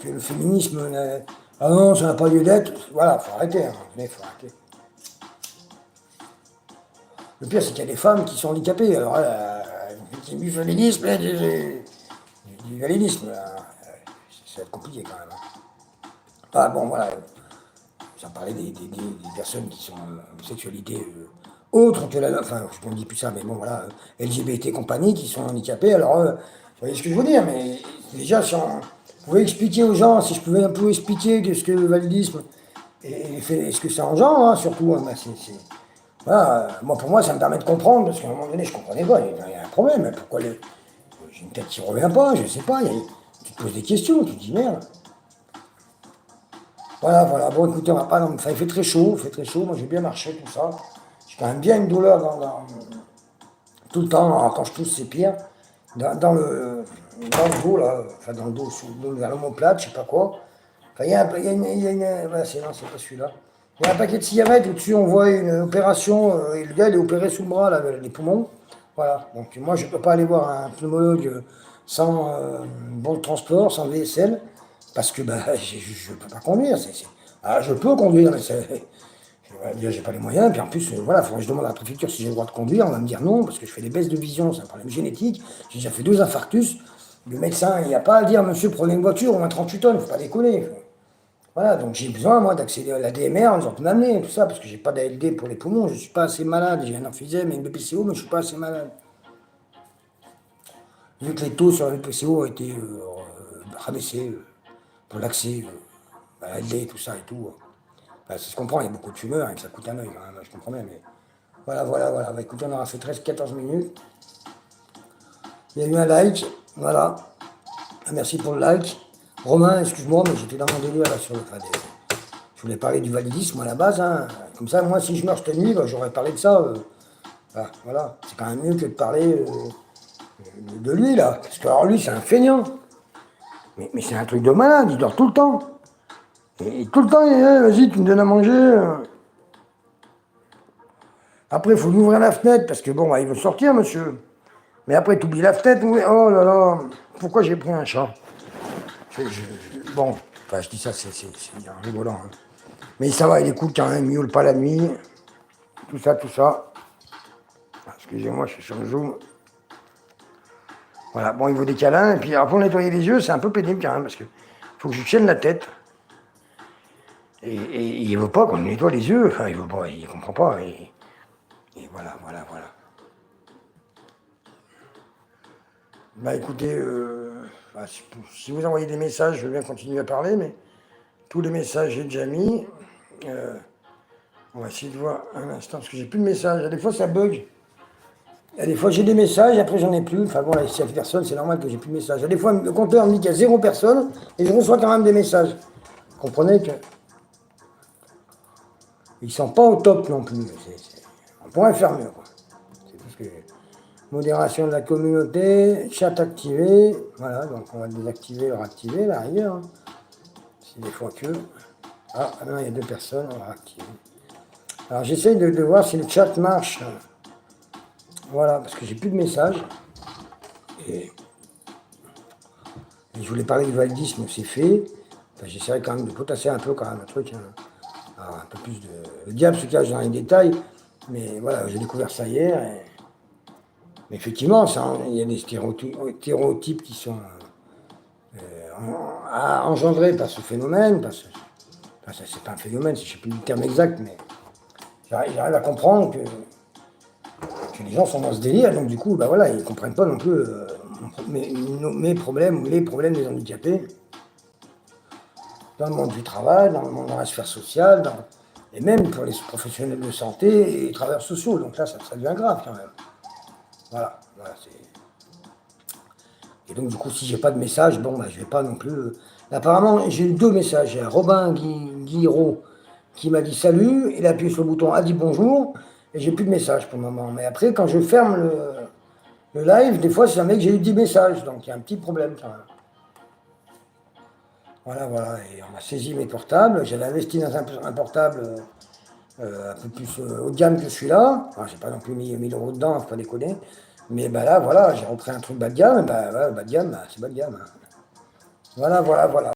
que le féminisme, ah non, ça n'a pas lieu d'être. Voilà, faut arrêter, hein, faut arrêter. Le pire, c'est qu'il y a des femmes qui sont handicapées. Alors là, du féminisme, du validisme, là, ça va être compliqué quand même, hein. Ah bon, voilà. Sans parler des personnes qui sont sexualité autre que la. Enfin, je ne dis plus ça, mais bon, voilà. LGBT compagnie qui sont handicapés. Alors, vous voyez ce que je veux dire, mais déjà, si on pouvait expliquer aux gens, si je pouvais un peu expliquer ce que le validisme et ce que ça engendre, hein, surtout, hein, bah, voilà, moi, pour moi, ça me permet de comprendre, parce qu'à un moment donné, je ne comprenais pas, il y a un problème. Pourquoi j'ai une tête qui ne revient pas, je ne sais pas. Tu te poses des questions, tu te dis merde. Voilà, voilà. Bon, écoutez, on va pas. Enfin, il fait très chaud, Moi, j'ai bien marché, tout ça. J'ai quand même bien une douleur tout le temps. Alors, quand je tousse, c'est pire. Dans le dos, là. Enfin, dans le dos, vers l'omoplate, je sais pas quoi. Enfin, il y a une. Voilà, non, c'est pas celui-là. Il y a un paquet de cigarettes au-dessus, on voit une opération. Et le gars, il est opéré sous le bras, là, les poumons. Voilà. Donc, moi, je ne peux pas aller voir un pneumologue sans bon de transport, sans VSL. Parce que bah, je ne peux pas conduire. Ah, je peux conduire, mais déjà, j'ai pas les moyens. Puis en plus, voilà, il faudrait que je demande à la préfecture si j'ai le droit de conduire. On va me dire non, parce que je fais des baisses de vision, c'est un problème génétique. J'ai déjà fait 2 infarctus. Le médecin, il n'y a pas à dire, monsieur, prenez une voiture ou un 38 tonnes, il ne faut pas déconner. Voilà, donc j'ai besoin, moi, d'accéder à la DMR, ils ont pu m'amener, tout ça, parce que j'ai pas d'ALD pour les poumons, je ne suis pas assez malade. J'ai un emphysème et une BPCO, mais je ne suis pas assez malade. Vu que les taux sur la BPCO ont été rabaissés pour l'accès à l'ALD, tout ça et tout. Enfin, ça se comprend, il y a beaucoup de fumeurs et que ça coûte un œil, hein, je comprends bien, mais voilà, voilà, voilà. Bah, écoutez, on aura fait 13-14 minutes. Il y a eu un like, voilà. Ah, merci pour le like. Romain, excuse-moi, mais j'étais dans mon délire là sur le. Enfin, je voulais parler du validisme à la base, hein. Comme ça, moi, si je meurs cette nuit, bah, j'aurais parlé de ça. Voilà. C'est quand même mieux que de parler de lui, là. Parce que alors lui, c'est un feignant. Mais c'est un truc de malade, il dort tout le temps. Et tout le temps, il est, vas-y, tu me donnes à manger. Après, il faut lui ouvrir la fenêtre, parce que bon, bah, il veut sortir, monsieur. Mais après, tu oublies la fenêtre, oui. Oh là là, pourquoi j'ai pris un chat? Bon, enfin, je dis ça, c'est rigolant, hein. Mais ça va, il est cool quand même, il miaule pas la nuit. Tout ça, tout ça. Excusez-moi, je suis sur le zoom. Voilà, bon, il veut des câlins. Et puis, alors, pour nettoyer les yeux, c'est un peu pénible quand même, parce que faut que je tienne la tête. Et il veut pas qu'on lui nettoie les yeux. Enfin, il veut pas, il comprend pas. Et voilà, voilà, voilà. Bah écoutez, bah, si vous envoyez des messages, je veux bien continuer à parler, mais tous les messages j'ai déjà mis. On va essayer de voir un instant, parce que j'ai plus de messages. Des fois ça bug. Des fois j'ai des messages, après j'en ai plus. Enfin bon, là, 7 personnes, c'est normal que j'ai plus de messages. Des fois le compteur me dit qu'il y a 0 personne, et je reçois quand même des messages. Vous comprenez que ils sont pas au top non plus. On pourrait faire mieux, quoi. C'est tout ce que modération de la communauté, chat activé. Voilà, donc on va le désactiver, le réactiver, là, ailleurs. C'est des fois que. Ah, non, il y a 2 personnes, on va réactiver. Alors j'essaye de voir si le chat marche. Voilà, parce que j'ai plus de messages. Et je voulais parler du validisme, c'est fait. Enfin, j'essaierai quand même de potasser un peu quand même un truc. Hein. Alors, un peu plus de. Le diable se cache dans les détails. Mais voilà, j'ai découvert ça hier. Mais effectivement, il y a des stéréotypes qui sont engendrés par ce phénomène. Enfin, c'est pas un phénomène, je ne sais plus le terme exact, mais j'arrive à comprendre que les gens sont dans ce délire, donc du coup, bah voilà, ils ne comprennent pas non plus mes problèmes ou les problèmes des handicapés dans le monde du travail, dans la sphère sociale, et même pour les professionnels de santé et les travailleurs sociaux. Donc là, ça devient grave quand même. Voilà, et donc du coup, si j'ai pas de message, bon, bah, je vais pas non plus. Apparemment, j'ai eu 2 messages. Il y a Robin Guiraud qui m'a dit salut, il a appuyé sur le bouton a dit bonjour, et j'ai plus de message pour le moment. Mais après, quand je ferme le live, des fois, c'est un mec, j'ai eu 10 messages, donc il y a un petit problème quand même. Voilà, voilà, et on a saisi mes portables. J'avais investi dans un portable un peu plus haut de gamme que celui-là. Enfin, j'ai pas non plus mis 1000 € dedans, faut pas déconner. Mais bah là, voilà, j'ai repris un truc bas de gamme, et bah, voilà, bas de gamme, bah, c'est bas de gamme, hein. Voilà, voilà, voilà.